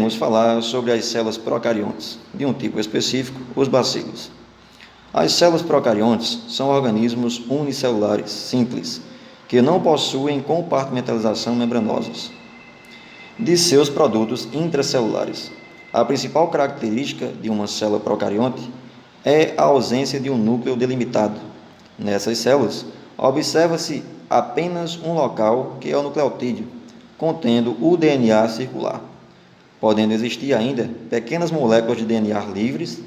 iremos falar sobre as células procariontes, de um tipo específico, os bacilos. As células procariontes são organismos unicelulares, simples, que não possuem compartimentalização membranosas de seus produtos intracelulares. A principal característica de uma célula procarionte é a ausência de um núcleo delimitado. Nessas células, observa-se apenas um local, que é o nucleotídeo, contendo o DNA circular, podendo existir ainda pequenas moléculas de DNA livres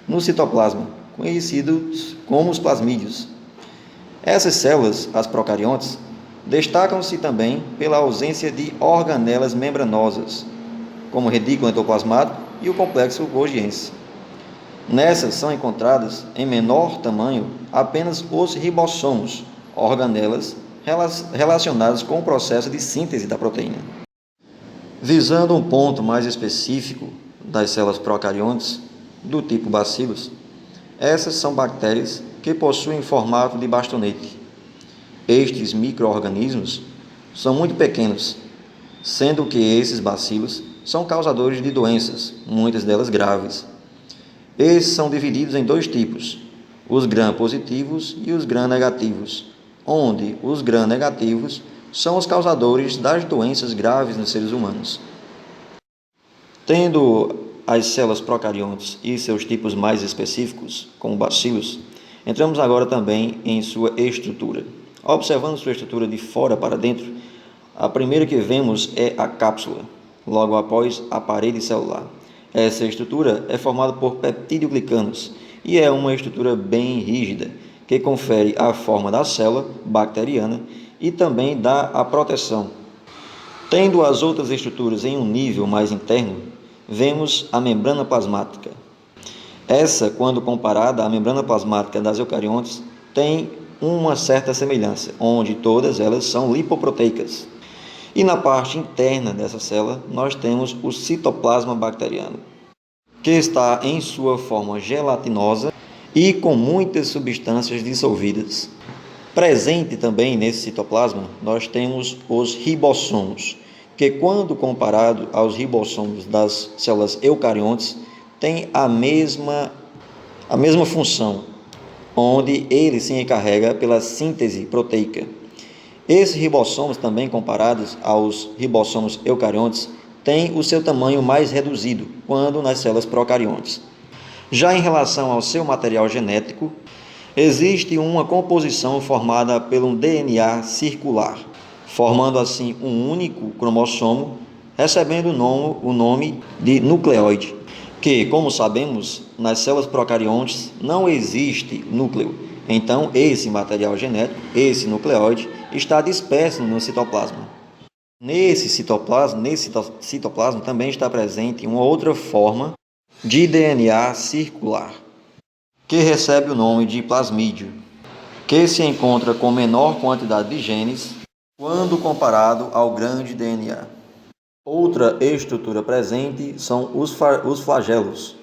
no citoplasma, conhecidos como os plasmídeos. Essas células, as procariontes, destacam-se também pela ausência de organelas membranosas, como o redículo endoplasmático e o complexo Golgiense. Nessas são encontradas, em menor tamanho, apenas os ribossomos, organelas relacionadas com o processo de síntese da proteína. Visando um ponto mais específico das células procariontes, do tipo bacilos, essas são bactérias que possuem formato de bastonete. Estes micro-organismos são muito pequenos, sendo que esses bacilos são causadores de doenças, muitas delas graves. Esses são divididos em dois tipos, os gram-positivos e os gram-negativos, onde os gram-negativos são os causadores das doenças graves nos seres humanos. Tendo as células procariontes e seus tipos mais específicos, como bacilos, entramos agora também em sua estrutura. Observando sua estrutura de fora para dentro, a primeira que vemos é a cápsula, logo após a parede celular. Essa estrutura é formada por peptidoglicanos e é uma estrutura bem rígida, que confere a forma da célula bacteriana e também dá a proteção. Tendo as outras estruturas em um nível mais interno, vemos a membrana plasmática. Essa, quando comparada à membrana plasmática das eucariontes, tem uma certa semelhança, onde todas elas são lipoproteicas. E na parte interna dessa célula, nós temos o citoplasma bacteriano, que está em sua forma gelatinosa e com muitas substâncias dissolvidas. Presente também nesse citoplasma, nós temos os ribossomos, que quando comparado aos ribossomos das células eucariontes, tem a mesma função, onde ele se encarrega pela síntese proteica. Esses ribossomos, também comparados aos ribossomos eucariontes, têm o seu tamanho mais reduzido, quando nas células procariontes. Já em relação ao seu material genético, existe uma composição formada por um DNA circular, formando assim um único cromossomo, recebendo o nome de nucleóide, que, como sabemos, nas células procariontes não existe núcleo. Então, esse material genético, esse nucleóide, está disperso no citoplasma. Nesse citoplasma também está presente uma outra forma de DNA circular, que recebe o nome de plasmídio, que se encontra com menor quantidade de genes quando comparado ao grande DNA. Outra estrutura presente são os flagelos.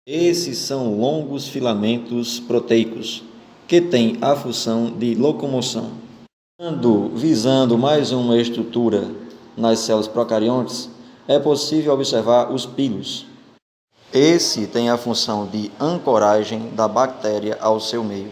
Esses são longos filamentos proteicos, que têm a função de locomoção. Visando mais uma estrutura nas células procariontes, é possível observar os pílulos. Esse tem a função de ancoragem da bactéria ao seu meio.